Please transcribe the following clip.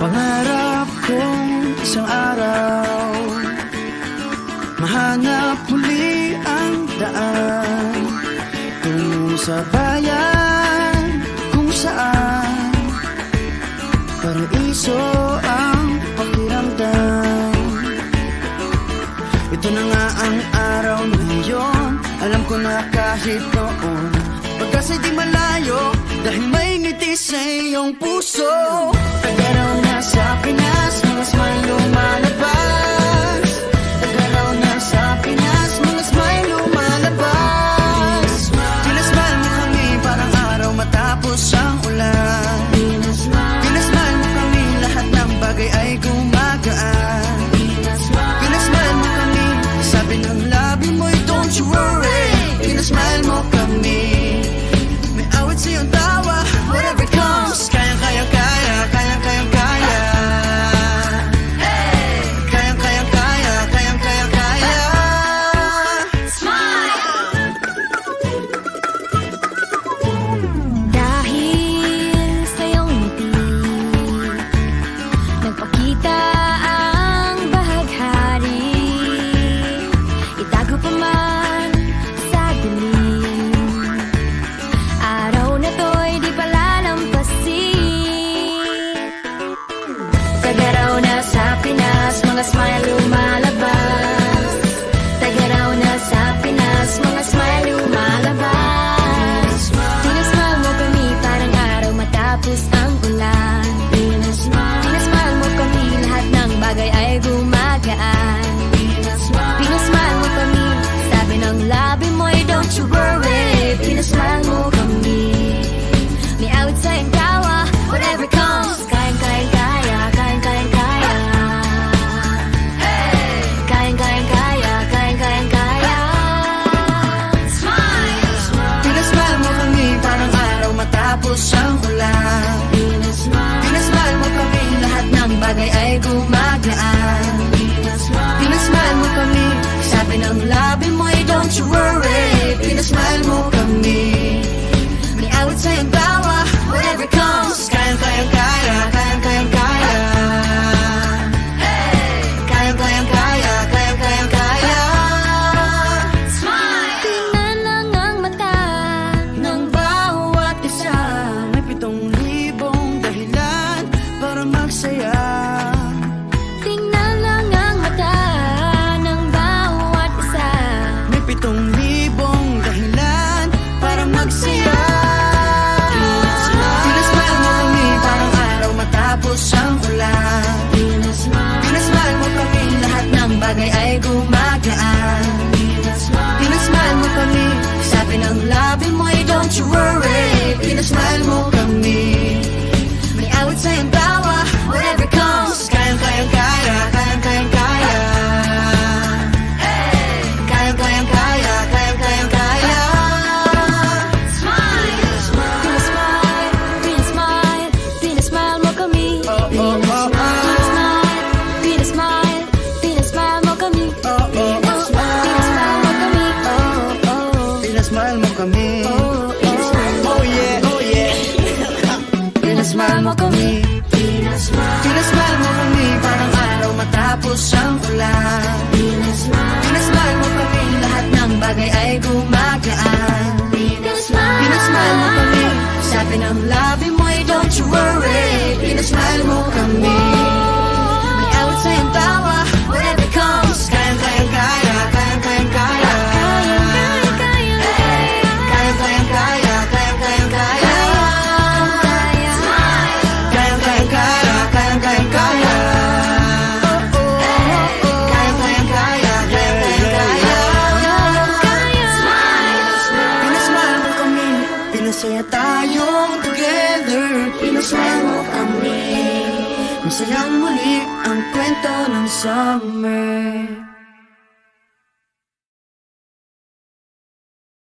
Pangarap kong isang araw mahanap muli ang daan tungo sa bayan kung saan paraiso ang pakiramdam. Ito na nga ang araw na yun. Alam ko na kahit noon pagkasa'y di malayo, dahil may ngiti sa iyong puso. Tagaraw na sa Pinas, mga smile lumalabas. Tagaraw na sa Pinas, mga smile lumalabas. Pinasmile mo kami parang araw matapos ang ulan. Pinasmile mo kami, lahat ng bagay ay gumagaan. Pinasmile mo kami, sabi ng labi mo'y don't you worry. Pinasmile mo kami, may awit sa iyong tawa, whatever comes. Kayang kaya kaya, kayang kayang kaya. Kayang kayang kaya, kayang kayang kaya. Smile! Dahil sa iyong ngiti, nagpakita ang bahaghari. Itago pa man sa dilim, araw na to'y di palalampasin. Tagaraw na sa Pinas, mga smile lumalabas. Tagaraw na sa Pinas, mga smile lumalabas. Pinasmile mo kami parang araw matapos ang ulan. Pinasmile mo kami, lahat ng bagay ay gumagaan. Pinasmile mo kami, sabi ng labi mo'y don't you worry. Pinasmile mo kami, may awit sa iyong tawa, whatever comes. Kayang kayang kaya, kayang kayang kaya. Kayang kayang kaya, kayang kayang kaya. Smile! Pinasmile mo kami parang araw matapos ang ulan. Pinasmile mo kami, lahat ng bagay ay gumagaan. Pinasmile mo kami, sabi ng labi mo'y don't you worry. Pinasmile mo kami, may awit sa iyong tawa, whatever comes. Kayang kayang kaya, kayang kayang kaya. Kayang kayang kaya, kayang kayang kaya. Tingnan lang ang mata Ng bawat isa, may 7,000 dahilan para magsaya. Tingnan lang ang mata ng bawat isa. May 7,000 dahilan para magsaya. Pinasmile mo kami parang araw matapos ang ulan. Pinasmile mo kami, lahat ng bagay ay gumagaan. Pinasmile mo kami, sabi ng labi mo'y don't you worry. Pinasmile mo kami, may awit sa iyong tawa, whatever comes. Kayang kayang kaya, kayang kayang kaya. Kayang kayang kaya, kayang kayang kaya. Pinasmile, pinasmile, pinasmile mo kami. Pinasmile, pinasmile, pinasmile mo kami. Pinasmile mo kami. Pinasmile mo kami. Oh yeah, oh yeah. Pinasmile mo kami. Pinasmile mo kami parang araw matapos ang ulan. Pinasmile mo kami, lahat ng bagay ay gumagaan. Pinasmile mo kami, sabi ng labi mo'y don't you worry. Pinasmile mo kami, may awit sa iyong tawa, whatever comes. Kayang kayang kaya, kayang kayang kaya. Kayang kayang kaya, kayang kayang kaya. Kayang kayang kaya, kayang kayang kaya. Kayang kayang kaya, kayang kayang kaya. Pinasmile mo kami, pinasaya tayong together. Pinasmile mo kami, masayang muli ang kwento ng summer.